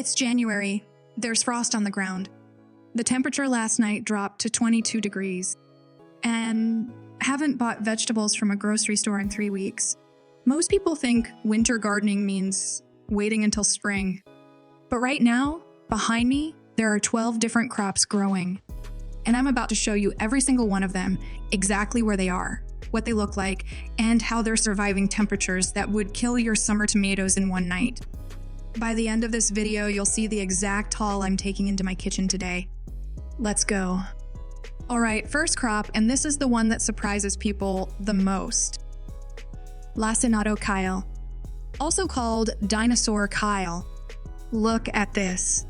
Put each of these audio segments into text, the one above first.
It's January. There's frost on the ground. The temperature last night dropped to 22 degrees. And haven't bought vegetables from a grocery store in 3 weeks. Most people think winter gardening means waiting until spring. But right now, behind me, there are 12 different crops growing. And I'm about to show you every single one of them, exactly where they are, what they look like, and how they're surviving temperatures that would kill your summer tomatoes in one night. By the end of this video, you'll see the exact haul I'm taking into my kitchen today. Let's go. All right, first crop, and this is the one that surprises people the most. Lacinato kale, also called dinosaur kale. Look at this.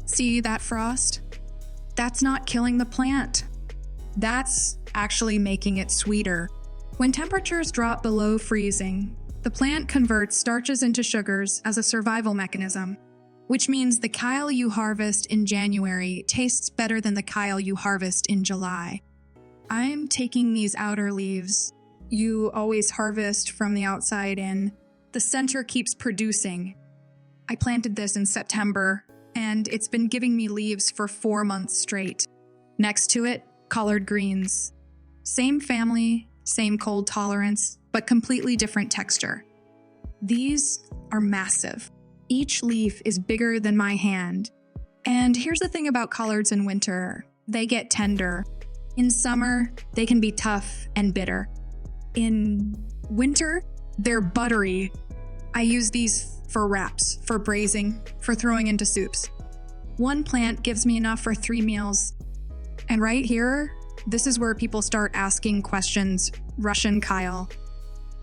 See that frost? That's not killing the plant. That's actually making it sweeter. When temperatures drop below freezing, the plant converts starches into sugars as a survival mechanism, which means the kale you harvest in January tastes better than the kale you harvest in July. I'm taking these outer leaves. You always harvest from the outside in. The center keeps producing. I planted this in September, and it's been giving me leaves for 4 months straight. Next to it, collard greens. Same family, same cold tolerance, but completely different texture. These are massive. Each leaf is bigger than my hand. And here's the thing about collards in winter. They get tender. In summer, they can be tough and bitter. In winter, they're buttery. I use these for wraps, for braising, for throwing into soups. One plant gives me enough for 3 meals. And right here, this is where people start asking questions. Russian kale.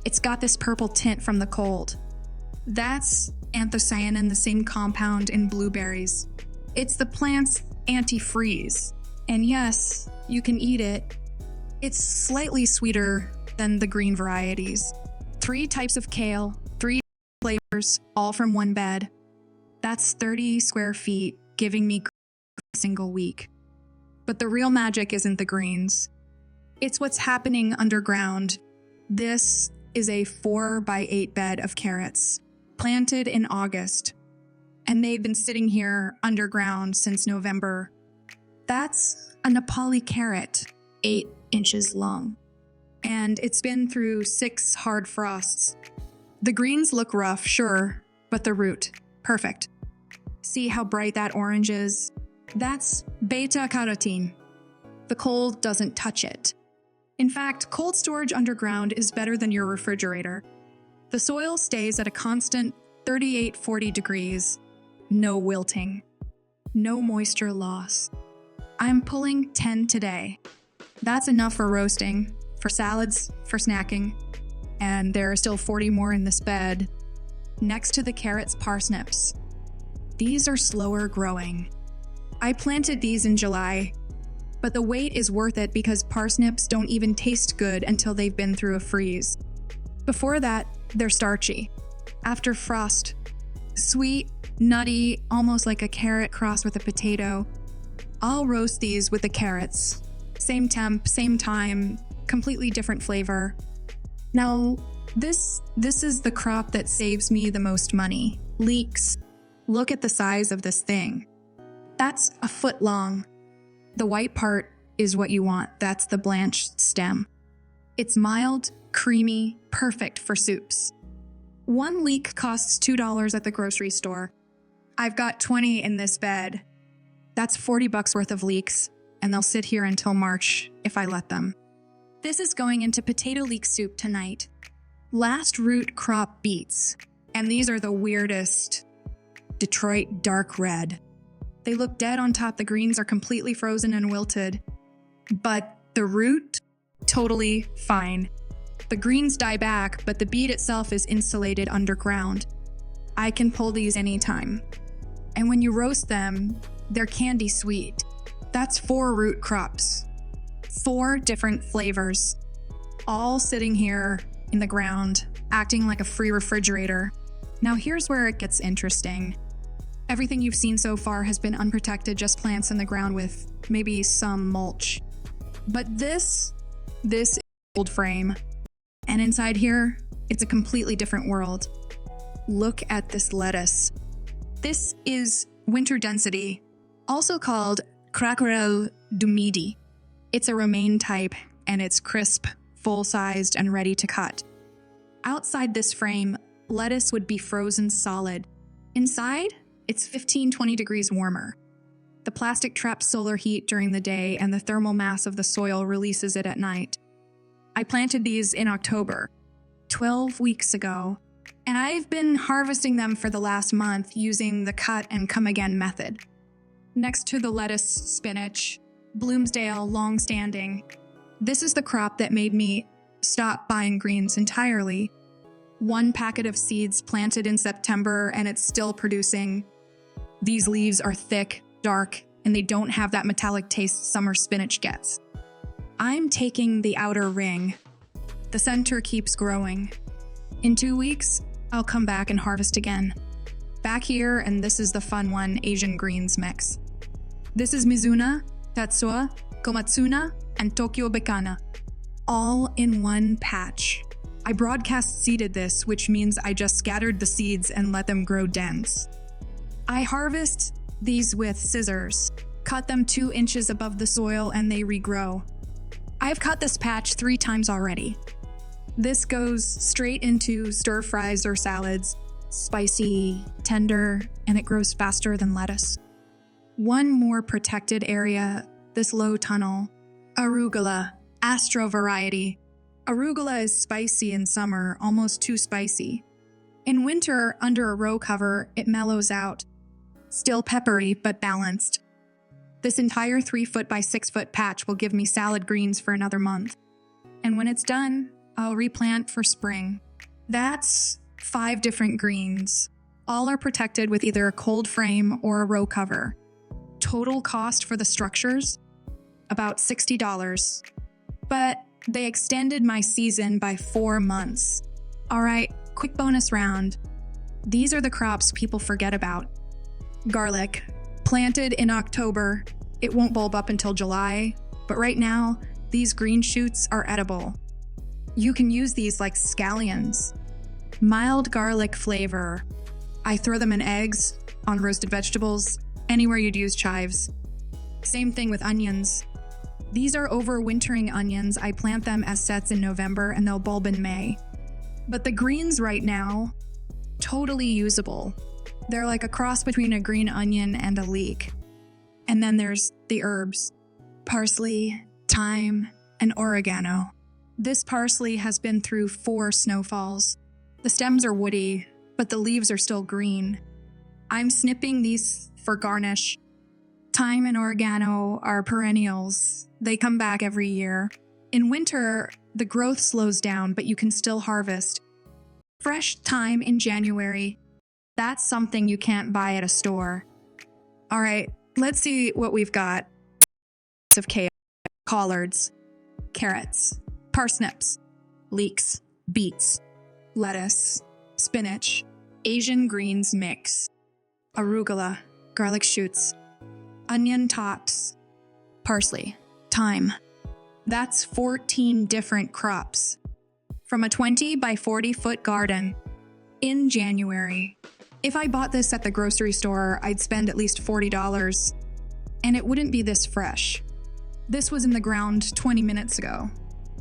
It's got this purple tint from the cold. That's anthocyanin, the same compound in blueberries. It's the plant's antifreeze. And yes, you can eat it. It's slightly sweeter than the green varieties. 3 types of kale, 3 flavors, all from one bed. That's 30 square feet, giving me a single week. But the real magic isn't the greens. It's what's happening underground. This is a 4x8 bed of carrots, planted in August. And they've been sitting here underground since November. That's a Nepali carrot, 8 inches long. And it's been through 6 hard frosts. The greens look rough, sure, but the root, perfect. See how bright that orange is? That's beta-carotene. The cold doesn't touch it. In fact, cold storage underground is better than your refrigerator. The soil stays at a constant 38-40 degrees. No wilting. No moisture loss. I'm pulling 10 today. That's enough for roasting, for salads, for snacking. And there are still 40 more in this bed. Next to the carrots, parsnips. These are slower growing. I planted these in July, but the wait is worth it because parsnips don't even taste good until they've been through a freeze. Before that, they're starchy. After frost, sweet, nutty, almost like a carrot crossed with a potato. I'll roast these with the carrots. Same temp, same time, completely different flavor. Now, this is the crop that saves me the most money. Leeks. Look at the size of this thing. That's a foot long. The white part is what you want. That's the blanched stem. It's mild, creamy, perfect for soups. 1 leek costs $2 at the grocery store. I've got 20 in this bed. That's $40 worth of leeks, and they'll sit here until March if I let them. This is going into potato leek soup tonight. Last root crop beets, and these are the weirdest. Detroit dark red. They look dead on top. The greens are completely frozen and wilted. But the root, totally fine. The greens die back, but the beet itself is insulated underground. I can pull these anytime. And when you roast them, they're candy sweet. That's 4 root crops. 4 different flavors. All sitting here in the ground, acting like a free refrigerator. Now here's where it gets interesting. Everything you've seen so far has been unprotected, just plants in the ground with maybe some mulch. But this is cold frame. And inside here, it's a completely different world. Look at this lettuce. This is winter density, also called crackerel du midi. It's a romaine type, and it's crisp, full-sized, and ready to cut. Outside this frame, lettuce would be frozen solid. Inside, it's 15-20 degrees warmer. The plastic traps solar heat during the day, and the thermal mass of the soil releases it at night. I planted these in October, 12 weeks ago, and I've been harvesting them for the last month using the cut and come again method. Next to the lettuce, spinach, Bloomsdale long-standing. This is the crop that made me stop buying greens entirely. One packet of seeds planted in September, and it's still producing. These leaves are thick, dark, and they don't have that metallic taste summer spinach gets. I'm taking the outer ring. The center keeps growing. In 2 weeks, I'll come back and harvest again. Back here, and this is the fun one, Asian greens mix. This is Mizuna, Tatsua, Komatsuna, and Tokyo Bekana, all in one patch. I broadcast seeded this, which means I just scattered the seeds and let them grow dense. I harvest these with scissors, cut them 2 inches above the soil, and they regrow. I've cut this patch 3 times already. This goes straight into stir fries or salads, spicy, tender, and it grows faster than lettuce. One more protected area, this low tunnel, arugula, astro variety. Arugula is spicy in summer, almost too spicy. In winter, under a row cover, it mellows out. Still peppery, but balanced. This entire 3-foot by 6-foot patch will give me salad greens for another month. And when it's done, I'll replant for spring. That's 5 different greens. All are protected with either a cold frame or a row cover. Total cost for the structures? About $60. But they extended my season by 4 months. All right, quick bonus round. These are the crops people forget about. Garlic. Planted in October, it won't bulb up until July, but right now, these green shoots are edible. You can use these like scallions. Mild garlic flavor. I throw them in eggs, on roasted vegetables, anywhere you'd use chives. Same thing with onions. These are overwintering onions. I plant them as sets in November and they'll bulb in May. But the greens right now, totally usable. They're like a cross between a green onion and a leek. And then there's the herbs, parsley, thyme, and oregano. This parsley has been through 4 snowfalls. The stems are woody, but the leaves are still green. I'm snipping these for garnish. Thyme and oregano are perennials. They come back every year. In winter, the growth slows down, but you can still harvest. Fresh thyme in January. That's something you can't buy at a store. All right, let's see what we've got. Of kale, collards, carrots, parsnips, leeks, beets, lettuce, spinach, Asian greens mix, arugula, garlic shoots, onion tops, parsley, thyme. That's 14 different crops from a 20 by 40 foot garden in January. If I bought this at the grocery store, I'd spend at least $40, and it wouldn't be this fresh. This was in the ground 20 minutes ago.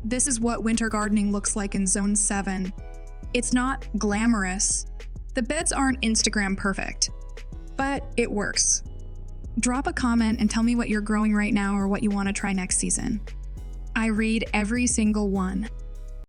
This is what winter gardening looks like in Zone 7. It's not glamorous. The beds aren't Instagram perfect, but it works. Drop a comment and tell me what you're growing right now or what you want to try next season. I read every single one.